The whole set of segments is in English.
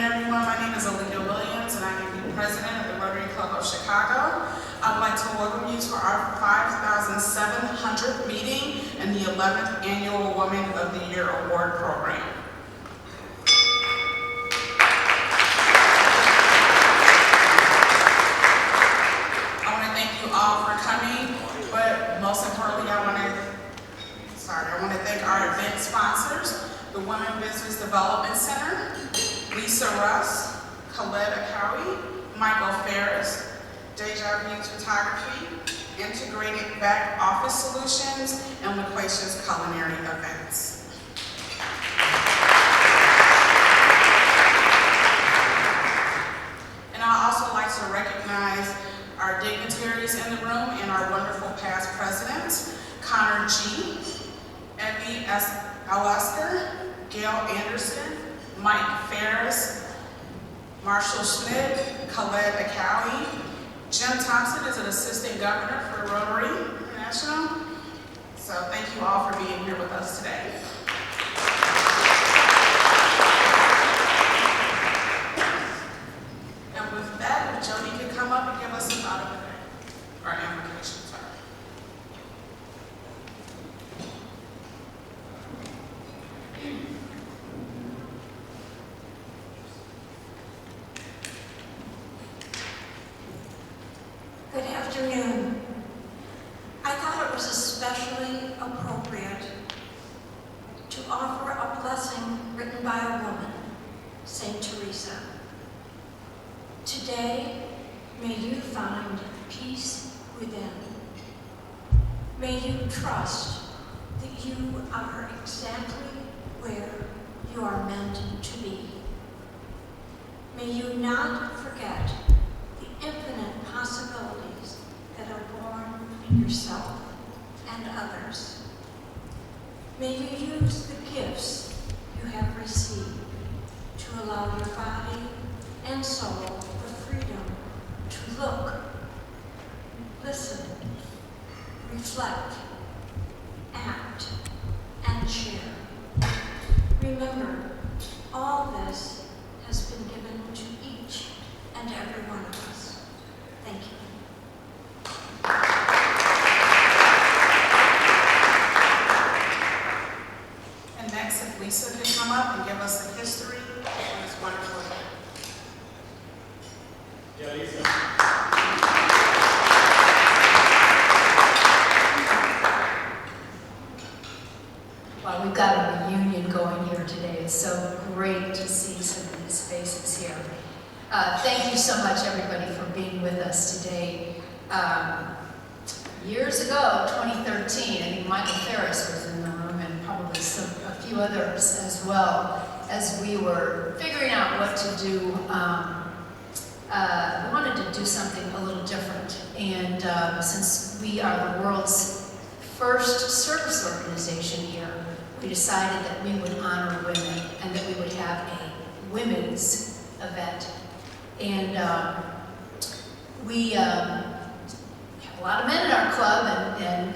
everyone. My name is Olivia Williams, and I am the president of the Rotary Club of Chicago. I would like to welcome you to our 5,700th meeting and the 11th Annual Woman of the Year Award Program. I want to thank you all for coming, but most importantly, I want to thank our event sponsors, the Women Business Development Center, Lisa Russ, Khaled Akawi, Michael Ferris, Deja Vu Photography, Integrated Back Office Solutions, and Loquacious Culinary Events. And I'd also like to recognize our dignitaries in the room and our wonderful past presidents, Connor G., Evie Alasker, Gail Anderson, Mike Ferris, Marshall Schmidt, Khaled Akawi. Jim Thompson is an assistant governor for Rotary International. So thank you all for being here with us today. And with that, if Jody could come up and give us a thought of the day, or application, sorry. Good afternoon. I thought it was especially appropriate to offer a blessing written by a woman, Saint Teresa. Today, may you find peace within. May you trust that you are exactly where you are meant to be. May you not forget the infinite possibilities that are born in yourself and others. May you use the gifts you have received to allow your body and soul the freedom to look, listen, reflect, act, and share. Remember, all this has been given to each and every one of us. Thank you. And next, if Lisa could come up and give us the history of this wonderful event. Yeah, Lisa. Well, we've got a reunion going here today. It's so great to see some of these faces here. Thank you so much, everybody, for being with us today. Years ago, 2013, I think Michael Ferris was in the room, and probably a few others as well, as we were figuring out what to do. We wanted to do something a little different, and since we are the world's first service organization here, we decided that we would honor women and that we would have a women's event. And we have a lot of men in our club, and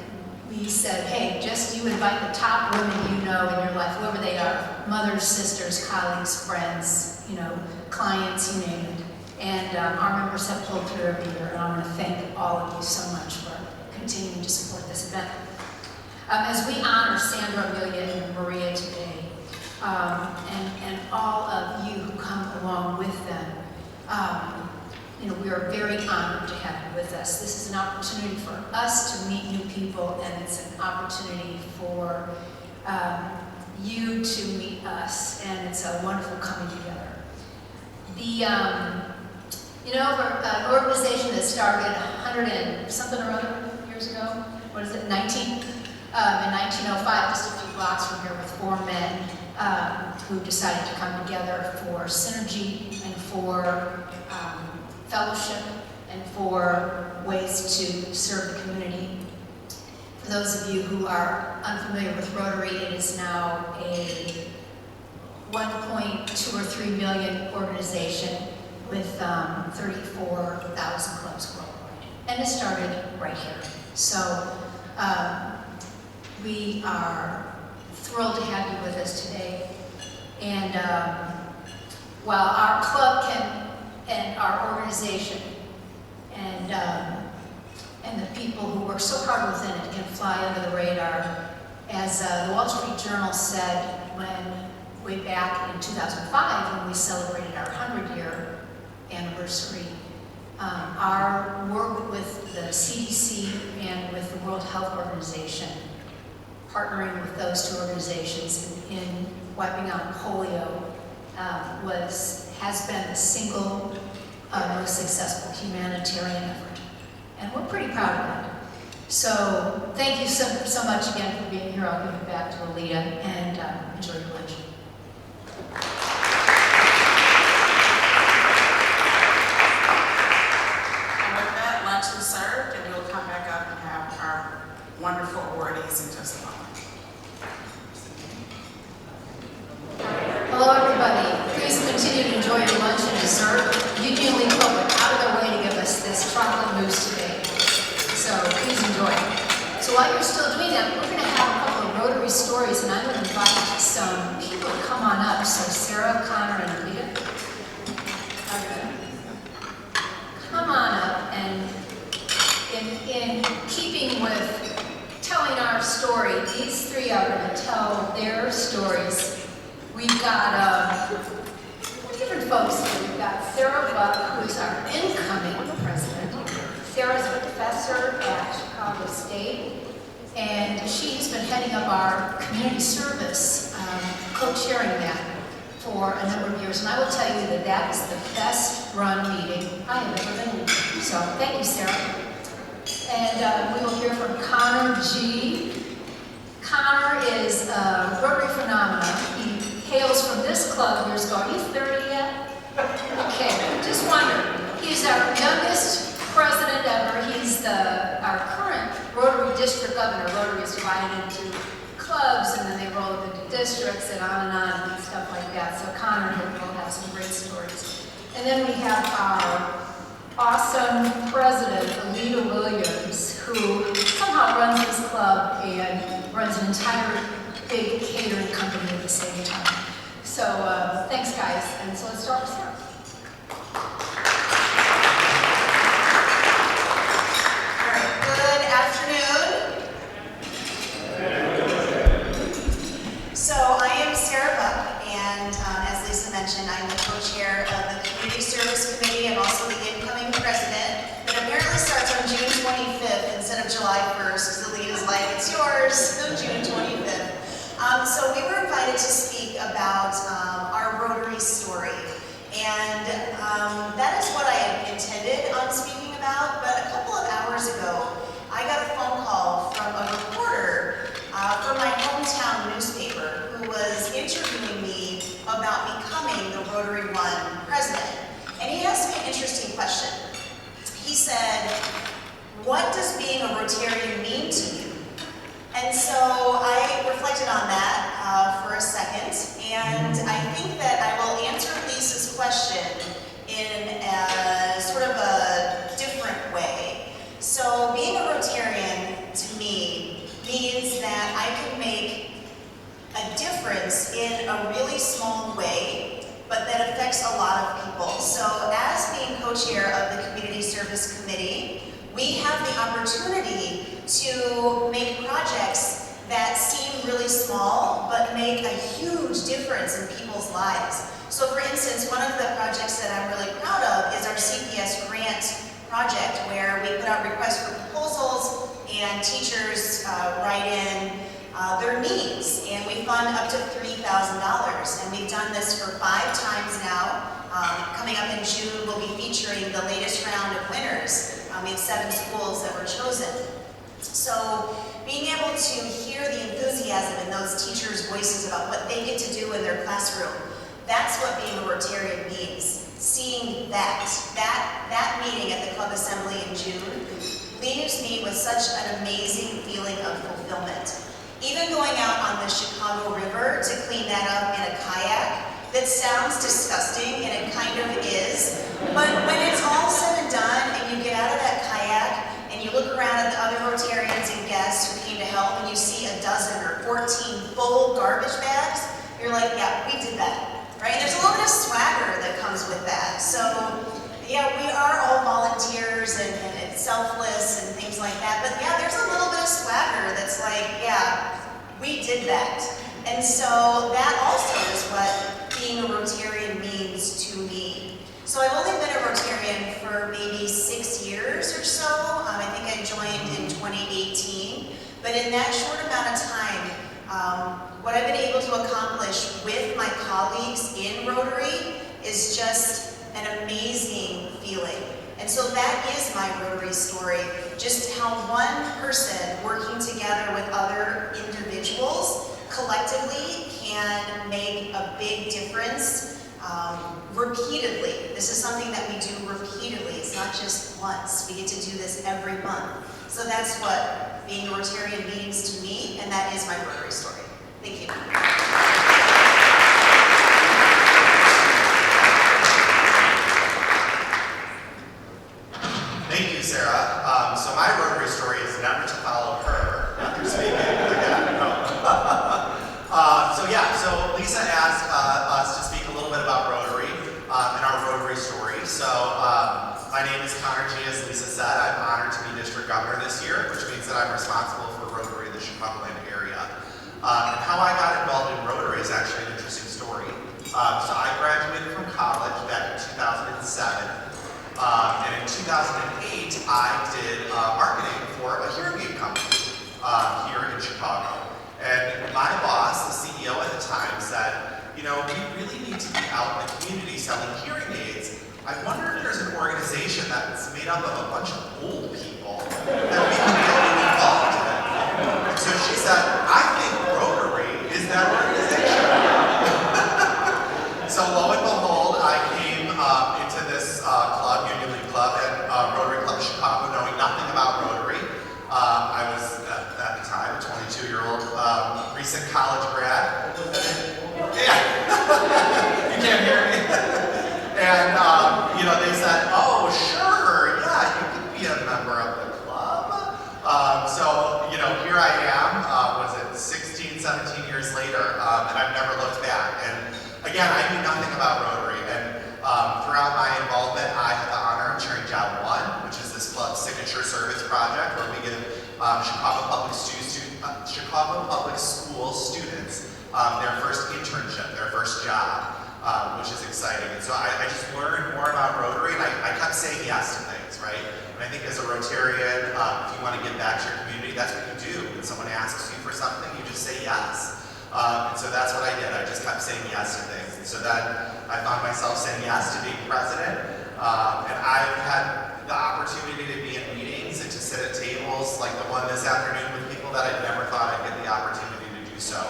we said, hey, just you invite the top women you know in your life, whoever they are, mothers, sisters, colleagues, friends, clients, you name it. And our members have pulled through every year, and I want to thank all of you so much for continuing to support this event. As we honor Sandra, Amelia, and Maria today, and all of you who come along with them, we are very honored to have you with us. This is an opportunity for us to meet new people, and it's an opportunity for you to meet us, and it's a wonderful coming together. An organization that started 100 and something or other years ago, what is it, in 1905, just a few blocks from here, with 4 men who decided to come together for synergy and for fellowship and for ways to serve the community. For those of you who are unfamiliar with Rotary, it is now a 1.2 or 3 million organization with 34,000 clubs worldwide. And it started right here. So we are thrilled to have you with us today. And while our club and our organization and the people who work so hard within it can fly under the radar. As the Wall Street Journal said way back in 2005 when we celebrated our 100-year anniversary, our work with the CDC and with the World Health Organization, partnering with those two organizations in wiping out polio, has been the single most successful humanitarian effort. And we're pretty proud of that. So thank you so much again for being here. I'll give it back to Alita, and enjoy your lunch. And with that, lunch is served, and we'll come back up and have our wonderful awardees in just a moment. Hello, everybody. Please continue to enjoy your lunch and dessert. Union League Club went out of their way to give us this chocolate mousse today. So please enjoy. So while you're still doing that, we're going to have a couple of Rotary stories, and I'm going to invite some people to come on up. So Sarah, Connor, and Alita, come on up, and in keeping with telling our story, these three are going to tell their stories. We've got different folks here. We've got Sarah Buck, who is our incoming president. Sarah's a professor at Chicago State, and she has been heading up our community service, co-chairing that for a number of years. And I will tell you that that is the best run meeting I have ever been in. So thank you, Sarah. And we will hear from Connor G. Connor is a Rotary phenomenon. He hails from this club years ago. Are you 30 yet? Okay, just wondering. He's our youngest president ever. He's our current Rotary district governor. Rotary is divided into clubs, and then they roll up into districts, and on and stuff like that. So Connor will have some great stories. And then we have our awesome president, Alita Williams, who somehow runs this club and runs an entire big catering company at the same time. So thanks, guys. And so let's start with Sarah. All right, good afternoon. So I am Sarah Buck, and as Lisa mentioned, I'm the co-chair of the Community Service Committee. I'm also the incoming president. That apparently starts on June 25th instead of July 1st, because the lead is like, it's yours, so June 25th. So we were invited to speak about our Rotary story, and that is what I had intended on speaking about, but a couple of hours ago, I got a phone call from a reporter from my hometown newspaper who was interviewing me about becoming the Rotary One president. And he asked me an interesting question. He said, "What does being a Rotarian mean to you?" And so I reflected on that for a second, and I think that I will answer Lisa's question in sort of a different way. So being a Rotarian to me means that I can make a difference in a really small way, but that affects a lot of people. So as being co-chair of the Community Service Committee, we have the opportunity to make projects that seem really small, but make a huge difference in people's lives. So for instance, one of the projects that I'm really proud of is our CPS grant project, where we put out requests for proposals and teachers write in their needs, and we fund up to $3,000. And we've done this for 5 times now. Coming up in June, we'll be featuring the latest round of winners. We have 7 schools that were chosen. So being able to hear the enthusiasm in those teachers' voices about what they get to do in their classroom, that's what being a Rotarian means. Seeing that meeting at the club assembly in June leaves me with such an amazing feeling of fulfillment. Even going out on the Chicago River to clean that up in a kayak, that sounds disgusting, and it kind of is, but when it's all said and done and you get out of that kayak and you look around at the other Rotarians and guests who came to help and you see a dozen or 14 full garbage bags, you're like, yeah, we did that, right? And there's a little bit of swagger So, yeah, we are all volunteers and it's selfless and things like that. But yeah, there's a little bit of swagger that's like, yeah, we did that. And so that also is what being a Rotarian means to me. So I've only been a Rotarian for maybe 6 years or so. I think I joined in 2018. But in that short amount of time, what I've been able to accomplish with my colleagues in Rotary is just an amazing feeling. And so that is my Rotary story, just how one person working together with other individuals collectively can make a big difference repeatedly. This is something that we do repeatedly. It's not just once. We get to do this every month. So that's what being a Rotarian means to me, and that is my Rotary story. Thank you. Thank you, Sarah. So my Rotary story is never to follow her after speaking again. No. So Lisa asked us to speak a little bit about Rotary and our Rotary story. So my name is Connor G, as Lisa said. I'm honored to be District Governor this year, which means that I'm responsible for Rotary in the Chicagoland area. And how I got involved in Rotary is actually an interesting story. So I graduated from college back in 2007. And in 2008, I did marketing for a hearing aid company here in Chicago. And my boss, the CEO at the time, said, you know, we really need to be out in the community selling hearing aids. I wonder if there's an organization that's made up of a bunch of old people that we can get involved in. And so she said, I think Rotary is that organization. So lo and behold, I came into this club, Union League Club, and Rotary Club of Chicago, knowing nothing about Rotary. I was, at the time, a 22-year-old recent college grad. Yeah. You can't hear me. And, you know, they said, oh, sure, yeah, you could be a member of the club. So, you know, here I am, was it 16, 17 years later, and I've never looked back. And again, I knew nothing about Rotary, and throughout my involvement, I had the honor of chairing Job 1, which is this club's signature service project, where we give Chicago Public School students their first internship, their first job, which is exciting. And so I just learned more about Rotary, and I kept saying yes to things, right? And I think as a Rotarian, if you want to give back to your community, that's what you do. When someone asks you for something, you just say yes. And so that's what I did. I just kept saying yes to things. And so then I found myself saying yes to being president. And I've had the opportunity to be in meetings and to sit at tables like the one this afternoon with people that I never thought I'd get the opportunity to do so.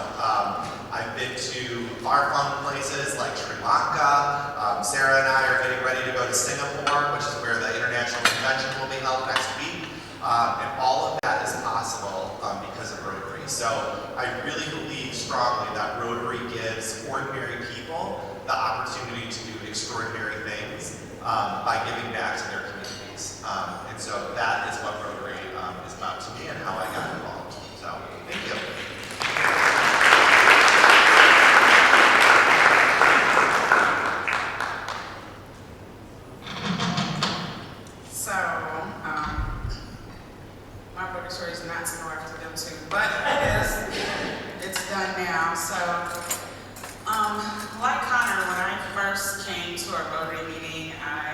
I've been to far-flung places like Sri Lanka. Sarah and I are getting ready to go to Singapore, which is where the International Convention will be held next week. And all of that is possible because of Rotary. So I really believe strongly that Rotary gives ordinary people the opportunity to do extraordinary things by giving back to their communities. And so that is what Rotary is about to me and how I got involved. So thank you. So, my Rotary story is not to go after them too, but it's done now. So, like Connor, when I first came to a Rotary meeting, I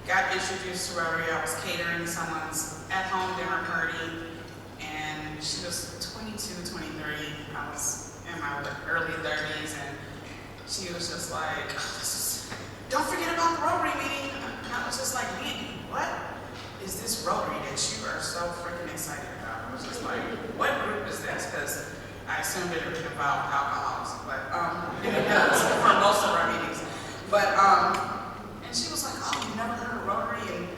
got introduced to Rotary. I was catering someone's at-home dinner party, and she was 22, 23. I was in my early 30s, and she was just like, don't forget about the Rotary meeting. And I was just like, man, what is this Rotary that you are so freaking excited about? I was just like, what group is this? Because I assumed it would involve alcohols, but and it does for most of our meetings. But and she was like, oh, you never heard of Rotary? And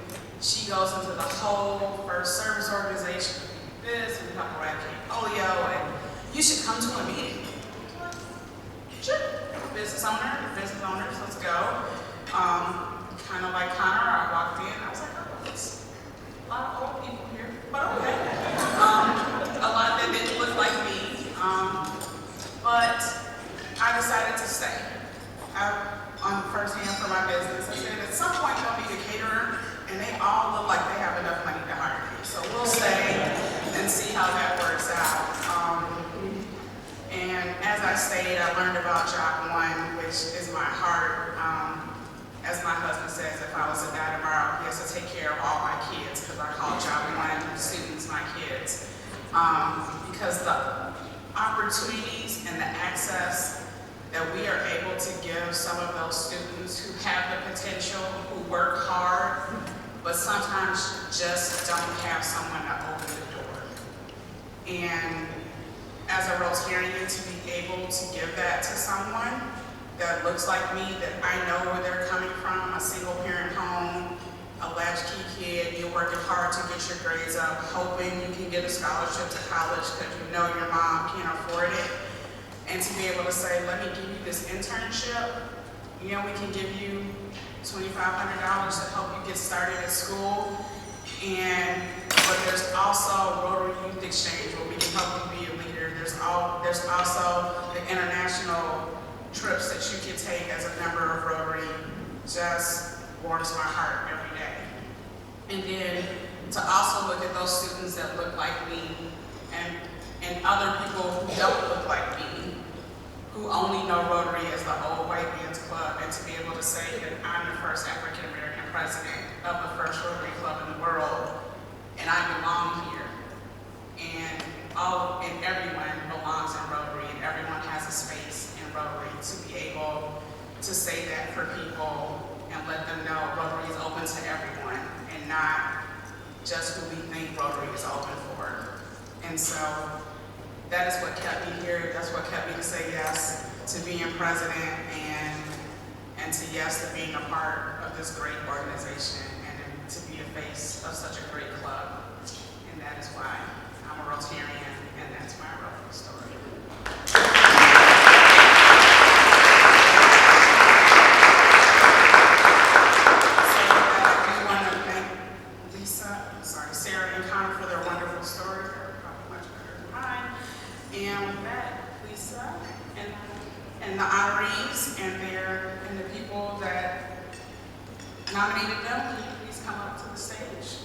she goes into the whole first service organization, this, and we talk about polio, and you should come to a meeting. Sure. Business owners, let's go. Kind of like Connor, I walked in, I was like, oh, it's a lot of old people here, but okay. A lot that didn't look like me, but I decided to stay. On firsthand for my business, I said, at some about Job One, which is my heart. As my husband says, if I was to die tomorrow, he has to take care of all my kids, because I call Job One students my kids. Because the opportunities and the access that we are able to give some of those students who have the potential, who work hard, but sometimes just don't have someone to open the door. And as a Rotarian, to be able to give that to someone that looks like me, that I know where they're coming from, a single parent home, a latchkey kid, you're working hard to get your grades up, hoping you can get a scholarship to college because you know your mom can't afford it. And to be able to say, let me give you this internship, you know, we can give you $2,500 to help you get started at school. But there's also Rotary Youth Exchange where we can help you be a leader. There's also the international trips that you can take as a member of Rotary. Just warms my heart every day. And then to also look at those students that look like me and other people who don't look like me, who only know Rotary as the old white man's club, and to be able to say that I'm the first African American president of the first Rotary club in the world, and I belong here. And everyone belongs in Rotary, and everyone has a space in Rotary. To be able to say that for people and let them know Rotary is open to everyone and not just who we think Rotary is open for. And so that is what kept me here. That's what kept me to say yes to being president and to yes to being a part of this great organization and to be a face of such a great club. And that is why I'm a Rotarian, and that's my Rotary story. Sarah and Connor for their wonderful stories. They're probably much better than mine. And with that, Lisa and the honorees and the people that nominated them, can you please come up to the stage?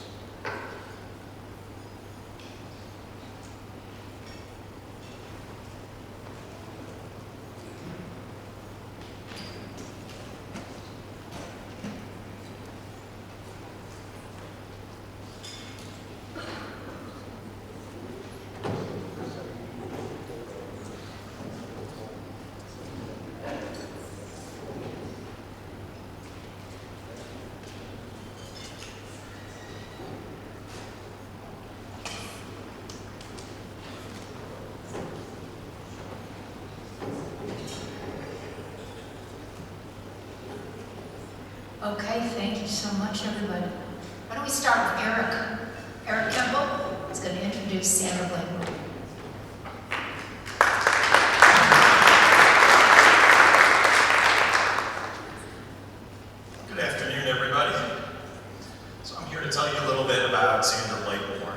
Okay, thank you so much, everybody. Why don't we start with Eric? Eric Kimball is going to introduce Sandra Blakeman. Good afternoon, everybody. So I'm here to tell you a little bit about Sandra Blakemore.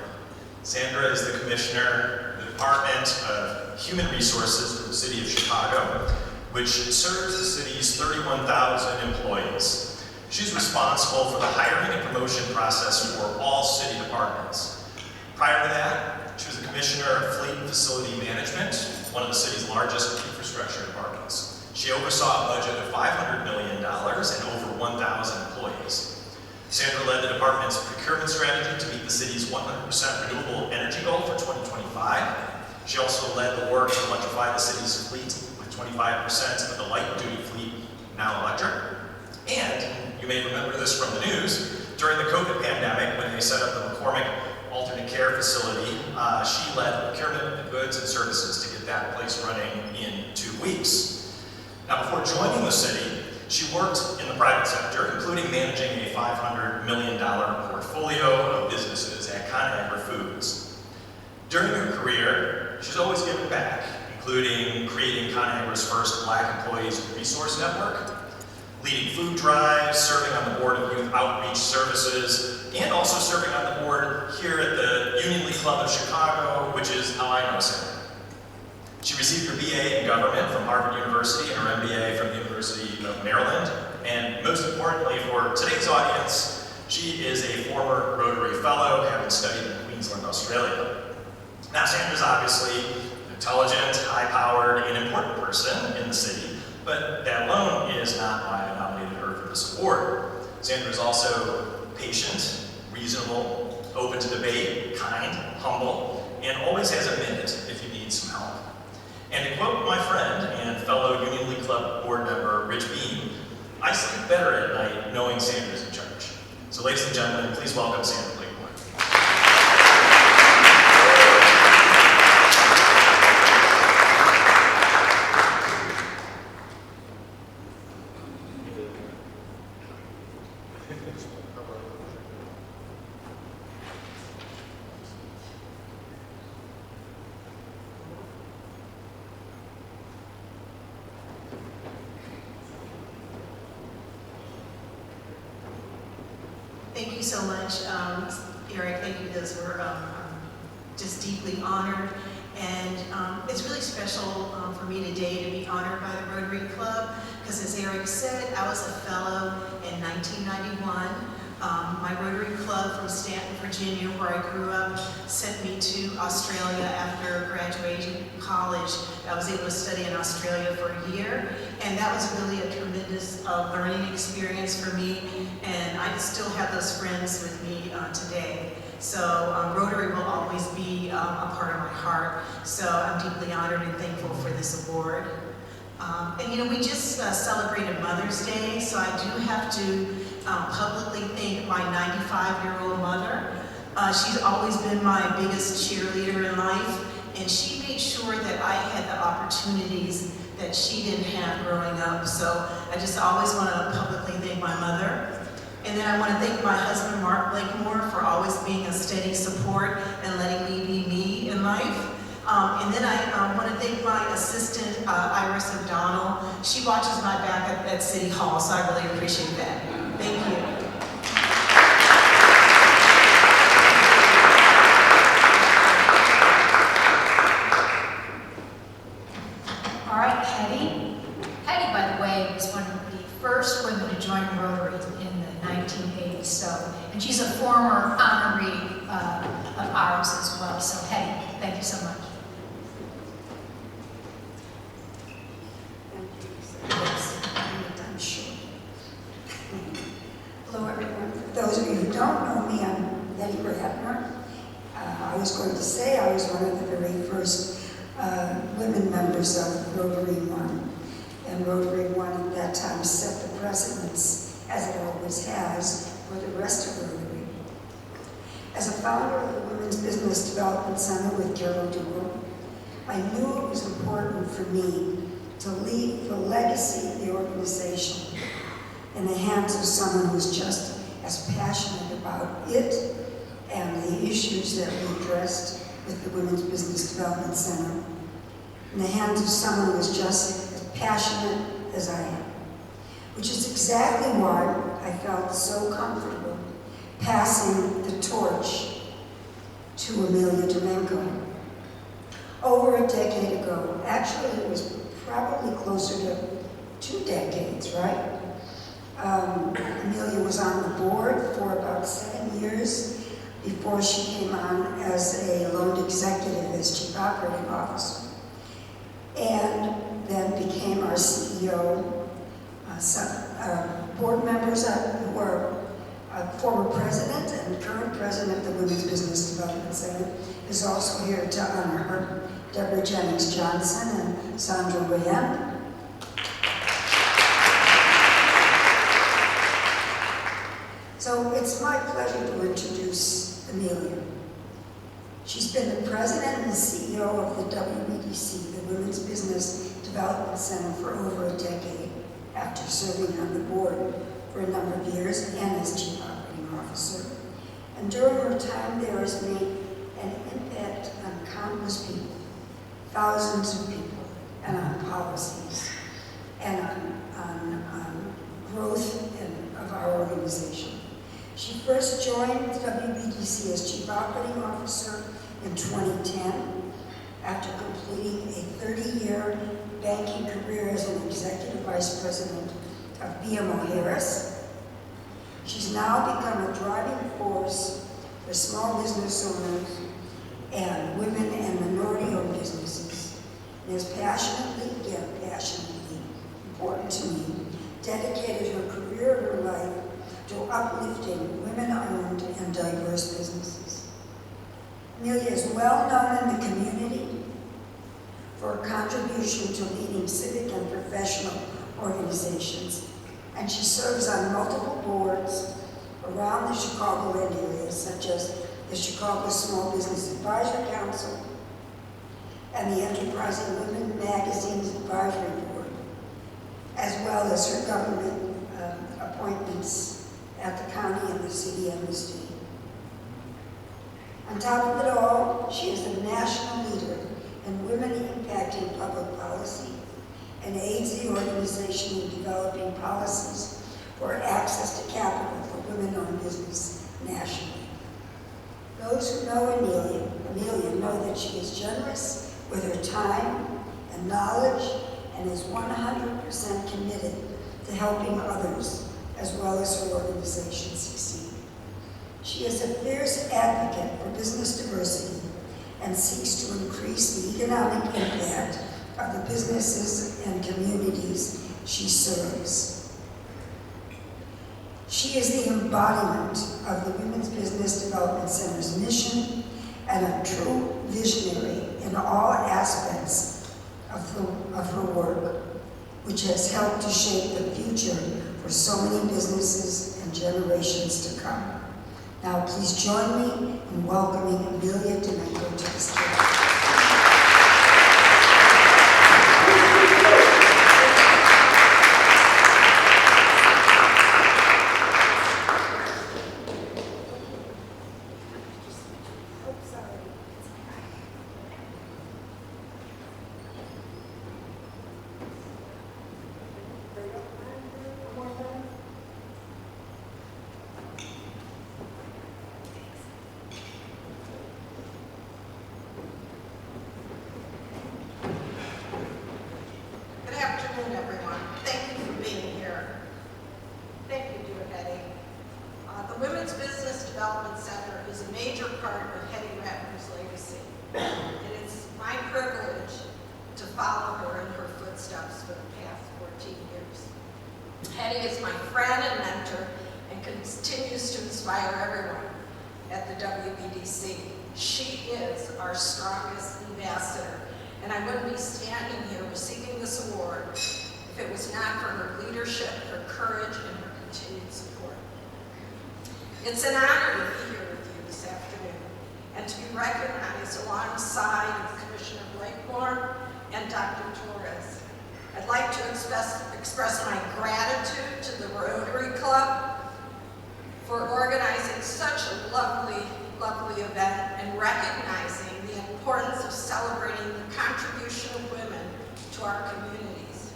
Sandra is the Commissioner of the Department of Human Resources for the City of Chicago, which serves the city's 31,000 employees. She's responsible for the hiring and promotion process for all city departments. Prior to that, she was the Commissioner of Fleet and Facility Management, one of the city's largest infrastructure departments. She oversaw a budget of $500 million and over 1,000 employees. Sandra led the department's procurement strategy to meet the city's 100% renewable energy goal for 2025. She also led the work to electrify the city's fleet, with 25% of the light-duty fleet now electric. And you may remember this from the news, during the COVID pandemic, when they set up the McCormick Alternate Care Facility, she led procurement of goods and services to get that place running in 2 weeks. Now, before joining the city, she worked in the private sector, including managing a $500 million portfolio of businesses at Conagra Foods. During her career, she's always given back, including creating Conagra's first Black Employees Resource Network, leading food drives, serving on the board of Youth Outreach Services, and also serving on the board here at the Union League Club of Chicago, which is how I know Sarah. She received her BA in government from Harvard University and her MBA from the University of Maryland. And most importantly for today's audience, she is a former Rotary Fellow, having studied in Queensland, Australia. Now, Sandra's obviously intelligent, high-powered, and important person in the city, but that alone is not why I nominated her for this award. Sandra is also patient, reasonable, open to debate, kind, humble, and always has a minute if you need some help. And to quote my friend and fellow Union League Club board member Rich Beam, I sleep better at night knowing Sandra's in charge. So ladies and gentlemen, please welcome Sandra Blakemore. Thank you so much, Eric. Thank you. Those were just deeply honored. And it's really special for me today to be honored by the Rotary Club, because as Eric said, I was a fellow in 1991. My Rotary Club from Stanton, Virginia, where I grew up, sent me to Australia after graduating college. I was able to study in Australia for a year, and that was really a tremendous learning experience for me, and I still have those friends with me today. So Rotary will always be a part of my heart, so I'm deeply honored and thankful for this award. And you know, we just celebrated Mother's Day, so I do have to publicly thank my 95-year-old mother. She's always been my biggest cheerleader in life, and she made sure that I had the opportunities that she didn't have growing up. So I just always want to publicly thank my mother. And then I want to thank my husband, Mark Blakemore, for always being a steady support and letting me be me in life. And then I want to thank my assistant, Iris O'Donnell. She watches my back at City Hall, so I really appreciate that. Thank you. All right, Hetty. Hetty, by the way, was one of the first women to join Rotary in the 1980s. So, and she's a former honoree of ours as well. So, Hetty, thank you so much. Yes, I'm sure. Hello, everyone. For those of you who don't know me, I'm Hetty Bradner. I was going to say I was one of the very first women members of Rotary One. And Rotary One at that time set the precedents, as it always has, for the rest of Rotary. As a founder of the Women's Business Development Center with Carol Dewar, I knew it was important for me to leave the legacy of the organization in the hands of someone who's just as passionate about it and the issues that we addressed with the Women's Business Development Center, in the hands of someone who is just as passionate as I am, which is exactly why I felt so comfortable passing the torch to Amelia Domenko. Over a decade ago, actually it was probably closer to 2 decades, right? Amelia was on the board for about 7 years before she came on as a loan executive as Chief Operating Officer, and then became our CEO. Some board members who are former president and current president of the Women's Business Development Center is also here to honor her. Deborah Jennings Johnson and Sandra William. So it's my pleasure to introduce Amelia. She's been the president and CEO of the WBDC, the Women's Business Development Center, for over a decade, after serving on the board for a number of years and as Chief Operating Officer. And during her time there has made an impact on countless people, thousands of people, and on policies, and on growth of our organization. She first joined WBDC as Chief Operating Officer in 2010, after completing a 30-year banking career as an Executive Vice President of BMO Harris. She's now become a driving force for small business owners and women and minority-owned businesses known in the community for her contribution to leading civic and professional organizations, and she serves on multiple boards around the Chicagoland area, such as the Chicago Small Business Advisory Council and the Enterprising Women Magazine's Advisory Board, as well as her government appointments at the county and the city embassy. On top of it all, she is a national leader in women impacting public policy and aids the organization in developing policies for access to capital for women-owned business nationally. Those who know Amelia know that she is generous with her time and knowledge and is 100% committed to helping others as well as her organization succeed. She is a fierce advocate for business diversity and seeks to increase the economic impact of the businesses and communities she serves. She is the embodiment of the Women's Business Development Center's mission and a true visionary in all aspects of her work, which has helped to shape the future for so many businesses and generations to come. Now please join me in welcoming Amelia Domingo to the stage. Good afternoon, everyone. Thank you for being here. Thank you, dear Hetty. The Women's Business Development Center is a major part of Hetty Ratner's legacy, and it's my privilege to follow her in her footsteps for the past 14 years. Hetty is my friend and mentor and continues to inspire everyone at the WBDC. She is our strongest ambassador, and I wouldn't be standing here receiving this award if it was not for her leadership, her courage, and her continued support. It's an honor to be here with you this afternoon and to be recognized alongside of Commissioner Blakemore and Dr. Torres. I'd like to express my gratitude to the Rotary Club for organizing such a lovely event and recognizing the importance of celebrating the contribution of women to our communities.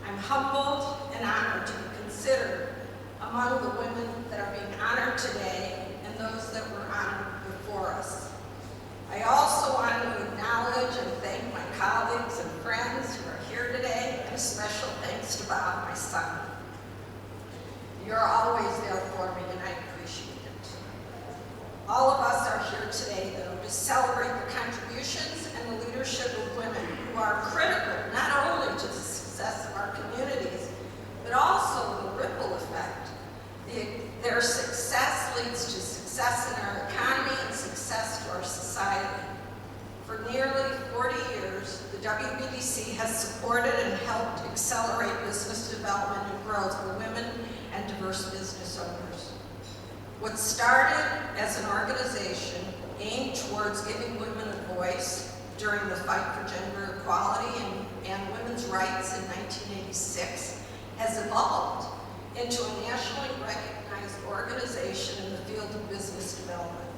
I'm humbled and honored to be considered among the women that are being honored today and those that were honored before us. I also want to acknowledge and thank my colleagues and friends who are here today, and a special thanks to Bob, my son. You're always there for me, and I appreciate it. All of us are here today, though, to celebrate the contributions and the leadership of women who are critical not only to the success of our communities, but also the ripple effect. Their success leads to success in our economy and success to our society. For nearly 40 years, the WBDC has supported and helped accelerate business development and growth for women and diverse business owners. What started as an organization aimed towards giving women a voice during the fight for gender equality and women's rights in 1986 has evolved into a nationally recognized organization in the field of business development.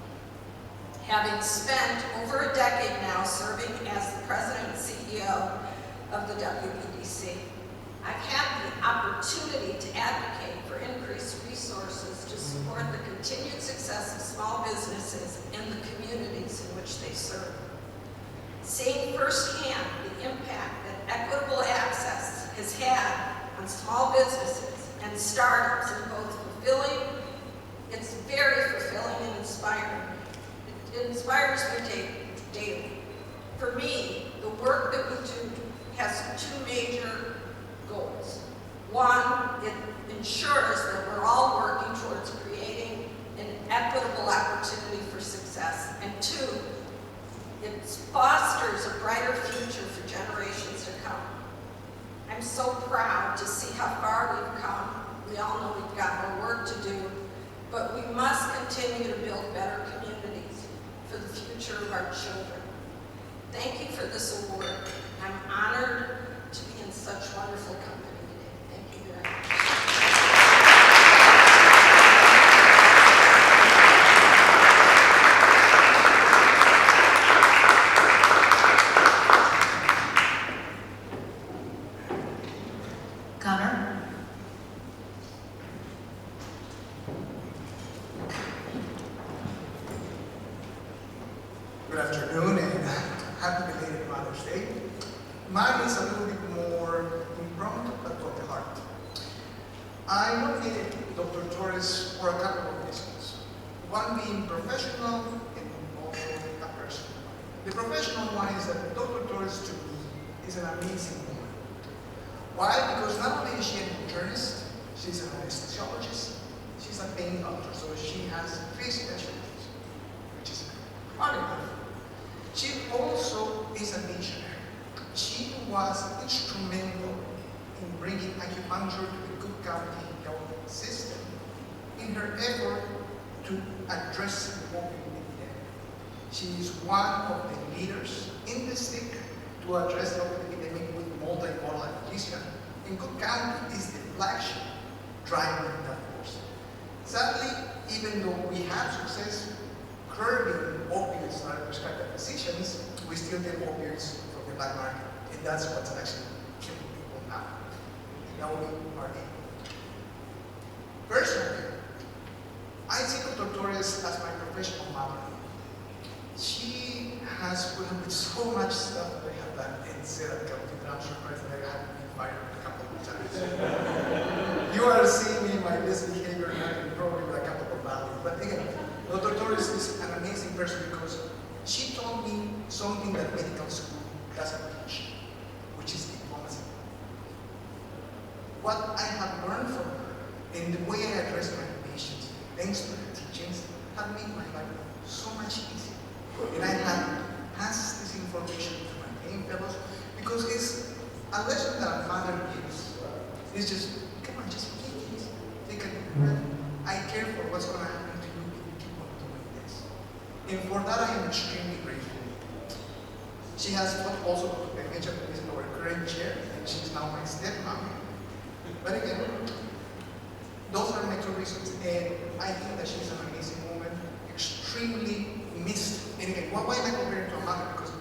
Having spent over a decade now serving as the president and CEO of the WBDC, I've had the opportunity to advocate for increased resources to support the continued success of small businesses in the communities in which they serve. Seeing firsthand the impact that equitable access has had on small businesses and startups in both it's very fulfilling and inspiring. It inspires me daily. For me, the work that we do has two major goals. One, it ensures that we're all working towards creating an equitable opportunity for success. And two, It fosters a brighter future for generations to come. I'm so proud to see how far we've come. We all know we've got more work to do, but we must continue to build better communities for the future of our children. Thank you for this award. I'm honored to be in such wonderful company today. Thank you very much. Connor? Good afternoon and happy belated Mother's Day. Mine is a little bit more impromptu but from the heart. I nominated Dr. Torres for a couple of reasons. One being professional and also a personal. The professional one is that Dr. Torres to me is an amazing woman. Why? Because not only is she an internist, she's an anesthesiologist, she's a pain doctor, so she has 3 specialties, which is quite enough. She also is a missionary. She was instrumental in bringing acupuncture to the Cook County health system in her effort to address the opiate epidemic. She is one of the leaders in the state to address the opiate epidemic with multimodal analgesia, and Cook County is the flagship driving that force. Sadly, even though we have success curbing opioids that are prescribed by physicians, we still get opioids from the black market, and that's what's actually killing people now. Now we are in. Personally, I see Dr. Torres as my professional mother. She has put up with so much stuff that I have done and said at County, but I'm surprised that I haven't been fired a couple of times. You are seeing me in my best behavior now and probably with a couple of values. But again, Dr. Torres is an amazing person because she taught me something that medical school doesn't teach, which is diplomacy. What I have learned from her and the way I address my patients, thanks to her teachings, have made my life so much easier. And I have passed this information to my pain fellows because it's a lesson that a mother gives. It's just, come on, just take it easy. Take a deep breath. I care for what's going to happen to you if you keep on doing this. And for that, I am extremely grateful. She has taught also to Pemecha, who is our current chair, and she's now my stepmom. But again, those are my 2 reasons, and I think that she's an amazing woman, extremely missed. And again, why am I comparing to a mother? Because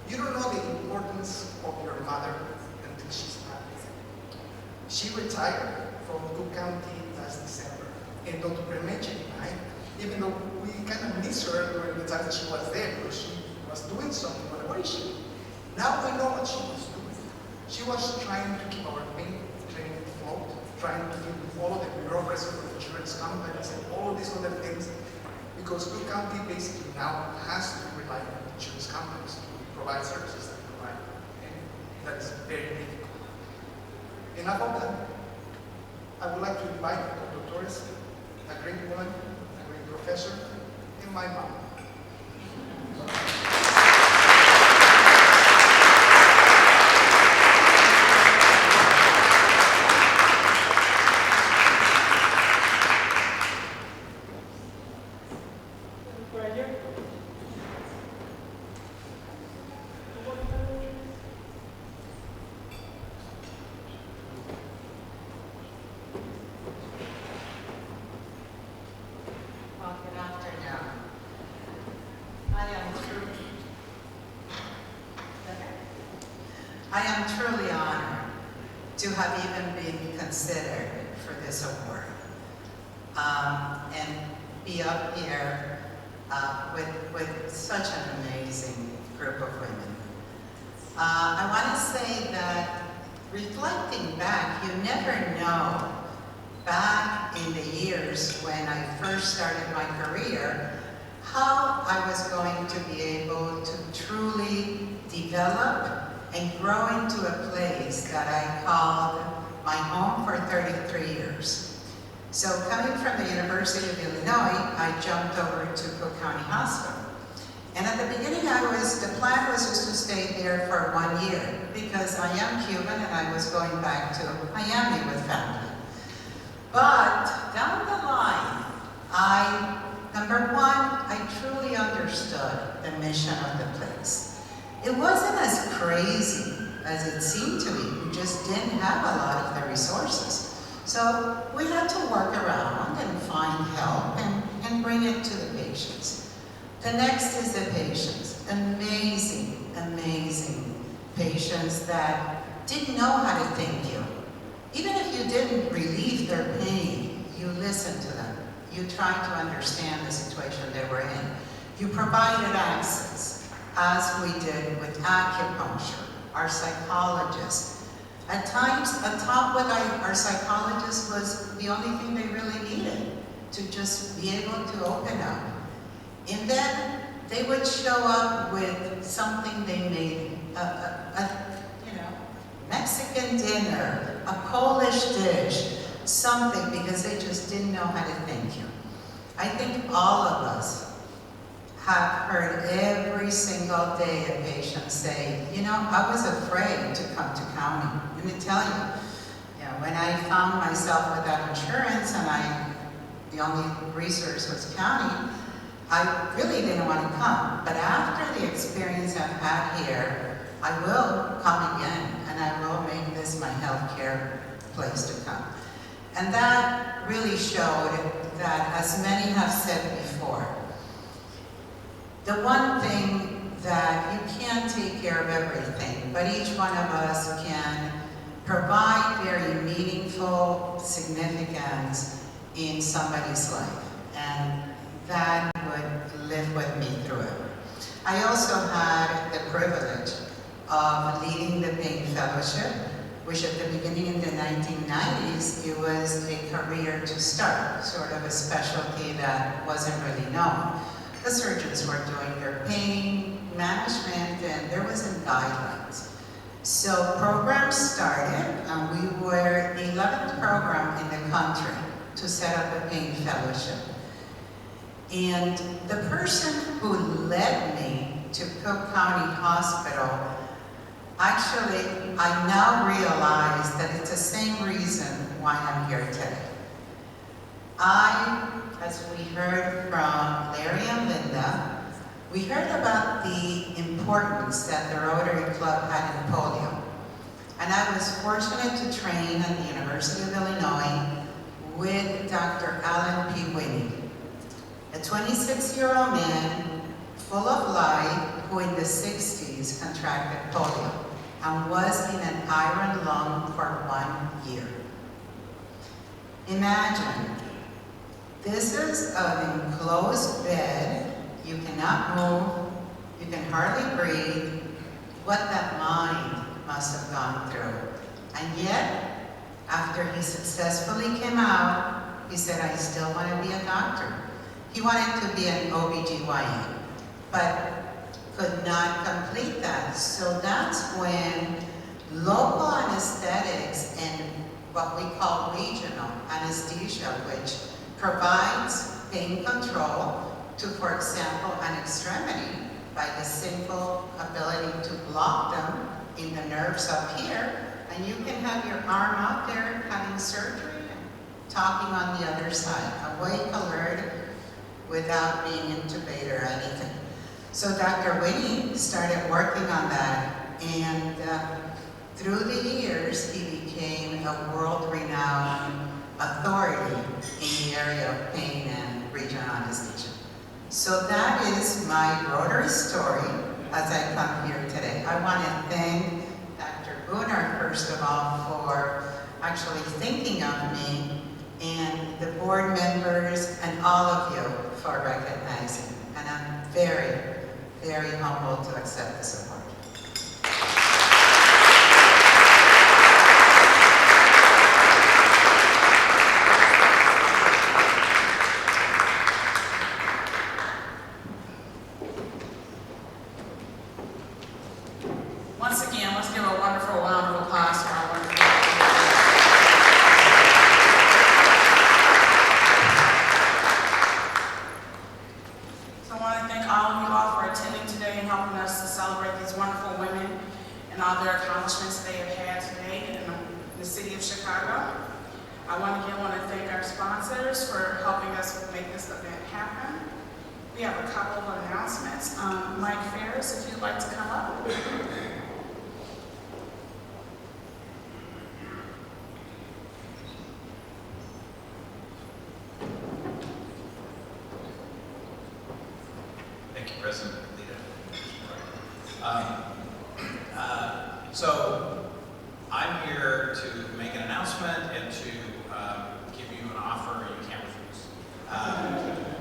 you don't know the importance of your mother until she's not there. She retired from Cook County last December, and Dr. Pemecha and I, even though we kind of miss her during the time that she was there, because she was doing something, but where is she? Now we know what she was doing. She was trying to keep our pain training afloat, trying to deal with all of the bureaucracy of insurance companies and all of these other things, because Cook County basically now has to rely on insurance companies to provide services that provide, and that is very difficult. Enough of that. I would like to invite Dr. Torres, a great woman, a great professor, and my mom. Well, good afternoon. I am truly honored to have even been considered for this award. And be up here with such an amazing group of women. I want to say that reflecting back, you never know, back in the years when I first started my career, how I was going to be able to truly develop and grow into a place that I called my home for 33 years. So coming from the University of Illinois, I jumped over to Cook County Hospital. And at the beginning, the plan was just to stay there for 1 year because I am Cuban and I was going back to Miami with family. But down the line, number one, I truly understood the mission of the place. It wasn't as crazy as it seemed to be. We just didn't have a lot of the resources. So we had to work around and find help and bring it to the patients. The next is the patients. Amazing, amazing patients that didn't know how to thank you. Even if you didn't relieve their pain, you listened to them. You tried to understand the situation they were in. You provided access, as we did with acupuncture, our psychologists. At times, our psychologist was the only thing they really needed to just be able to open up. And then they would show up with something they made, Mexican dinner, a Polish dish, something, because they just didn't know how to thank you. I think all of us have heard every single day a patient say, I was afraid to come to county. Let me tell you, when I found myself without insurance and the only resource was county, I really didn't want to come. But after the experience I've had here, I will come again and I will make this my healthcare place to come. And that really showed that, as many have said before, the one thing that you can't take care of everything, but each one of us can provide very meaningful significance in somebody's life. And that would live with me through it. I also had the privilege of leading the Pain Fellowship, which at the beginning in the 1990s, it was a career to start, sort of a specialty that wasn't really known. The surgeons were doing their pain management and there wasn't guidelines. So programs started and we were the 11th program in the country to set up a Pain Fellowship. And the person who led me to Cook County Hospital, actually, I now realize that it's the same reason why I'm here today. As we heard from Larry and Linda, we heard about the importance that the Rotary Club had in polio. And I was fortunate to train at the University of Illinois with Dr. Alan P. Winnie, a 26-year-old man full of life who in the 60s contracted polio and was in an iron lung for 1 year. Imagine, this is an enclosed bed, you cannot move, you can hardly breathe, what that mind must have gone through. And yet, after he successfully came out, he said, I still want to be a doctor. He wanted to be an OBGYN, but could not complete that. So that's when local anesthetics and what we call regional anesthesia, which provides pain control to, for example, an extremity by the simple ability to block them in the nerves up here, and you can have your arm out there having surgery and talking on the other side, awake, alert, without being intubated or anything. So Dr. Winnie started working on that, and through the years, he became a world-renowned authority in the area of pain and regional anesthesia. So that is my Rotary story as I come here today. I want to thank Dr. Gunnar, first of all, for actually thinking of me, and the board members and all of you for recognizing. And I'm very, very humbled to accept this award. Once again, let's give a wonderful round of applause for our wonderful So I want to thank all of you all for attending celebrate these wonderful women and all their accomplishments they have had today in the city of Chicago. I want to thank our sponsors for helping us make this event happen. We have a couple of announcements. Mike Ferris, if you'd like to come up. Thank you, President Lita. So I'm here to make an announcement and to give you an offer you can't refuse.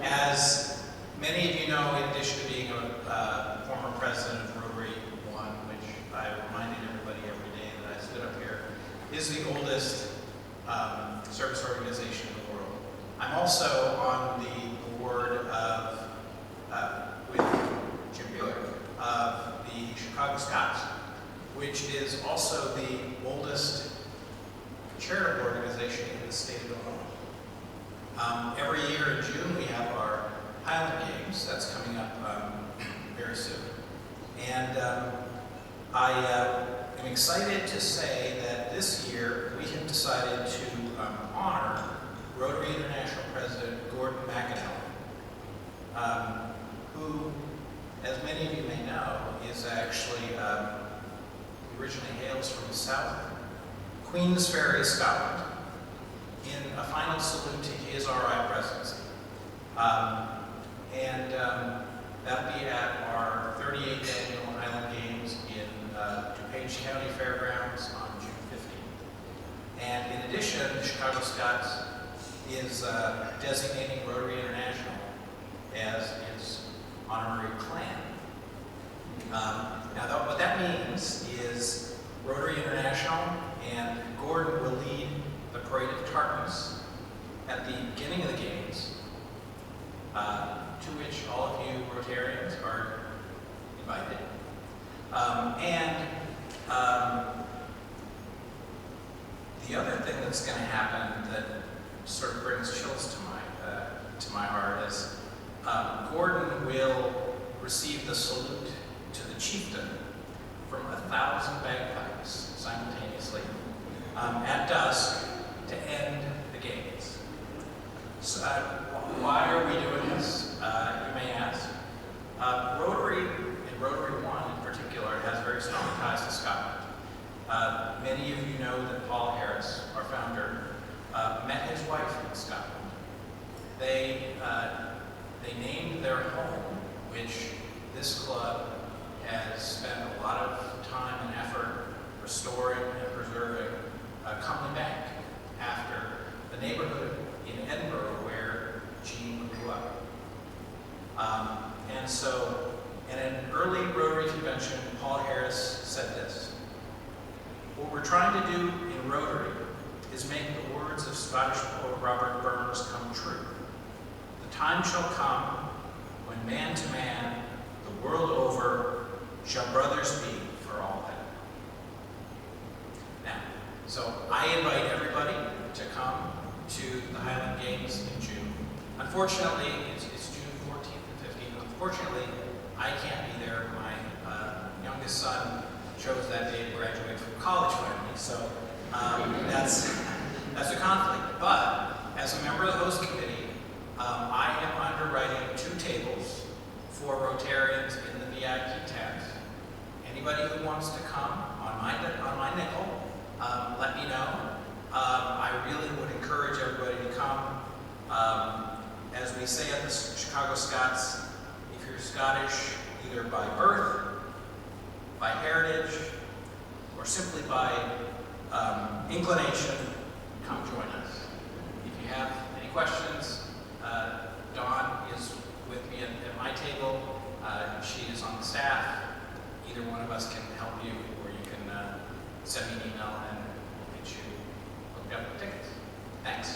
As many of you know, in addition to being a former president of Rotary One, which I reminded everybody every day that I stood up here, is the oldest service organization in the world. I'm also on the board of with Jim Buick of the Chicago Scots, which is also the oldest charitable organization in the state of Illinois. Every year in June we have our Highland Games. That's coming up very soon. And I am excited to say that this year we have decided to honor Rotary International President Gordon McAnally, who, as many of you may know, is actually, originally hails from the south, Queensferry, Scotland, in a final salute to his RI presidency. That'll be at our 38th Annual Highland Games in DuPage County Fairgrounds on June 15th. And in addition, the Chicago Scots is designating Rotary International as its honorary clan. Now, what that means is Rotary International and Gordon will lead the Parade of Tartans at the beginning of the games, to which all of you Rotarians are invited. The other thing that's going to happen that sort of brings chills to my heart is Gordon will receive the salute to the chieftain from 1,000 bagpipes simultaneously at dusk to end the games. So, why are we doing this, you may ask? Rotary, and Rotary One in particular, has very strong ties to Scotland. Many of you know that Paul Harris, our founder, met his wife in Scotland. They named their home, which this club has spent a lot of time and effort restoring and preserving, Cumley Bank, after the neighborhood in Edinburgh where Jean grew up. In an early Rotary convention, Paul Harris said this: "What we're trying to do in Rotary is make the words of Scottish poet Robert Burns come true. The time shall come when man to man, the world over, shall brothers be for all that." Now, so I invite everybody to come to the Highland Games in June. Unfortunately, it's June 14th and 15th. Unfortunately, I can't be there. My youngest son chose that day to graduate from college finally, so that's a conflict. But as a member of the host committee, I am underwriting 2 tables for Rotarians in the VIP tent. Anybody who wants to come on my nickel, let me know. I really would encourage everybody to come. As we say at the Chicago Scots, if you're Scottish, either by birth, by heritage, or simply by inclination, come join us. If you have any questions, Dawn is with me at my table. She is on the staff. Either one of us can help you, or you can send me an email and we'll get you hooked up with tickets. Thanks.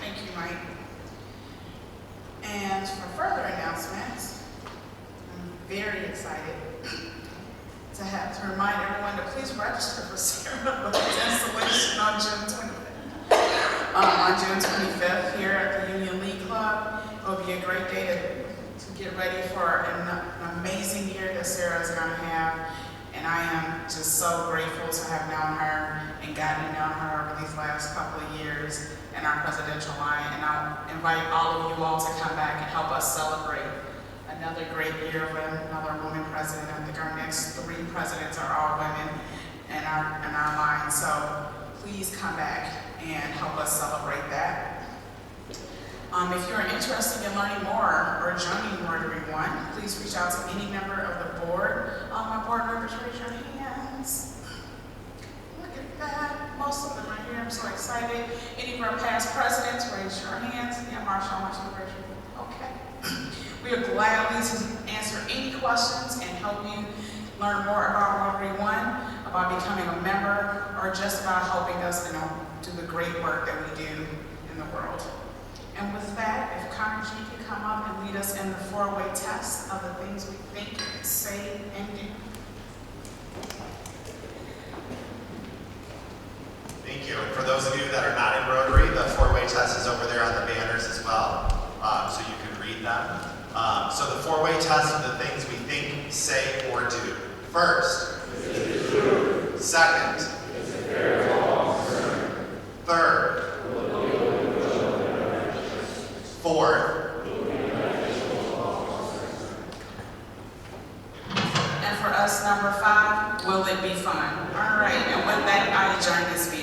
Thank you, Mike. And for further announcements, I'm very excited to remind everyone to please register for Sarah Book's installation on June 25th. on June 25th here at the Union League Club. It'll be a great day to get ready for an amazing year that Sarah is going to have. And I am just so grateful to have known her and gotten to know her over these last couple of years in our presidential line. And I'll invite all of you all to come back and help us celebrate another great year with another woman president. I think our next 3 presidents are all women in our line. So please come back and help us celebrate that. If you're interested in learning more or joining Rotary One, please reach out to any member of the board. All my board members, raise your hands. Look at that. Most of them are here. I'm so excited. Any of our past presidents, raise your hands. Yeah, Marsha, I want you to raise your hand. Okay. We are gladly to answer any questions and help you learn more about Rotary One, about becoming a member, or just about helping us do the great work that we do in the world. And with that, if Connor G can come up and lead us in the 4-way test of the things we think, say, and do. Thank you. And for those of you that are not in Rotary, the 4-way test is over there on the banners as well, so you can read them. So the 4-way test of the things we think, say, or do. First, second, third, fourth, and for us, number 5, will it be fun? All right, and with that, I adjourn this meeting.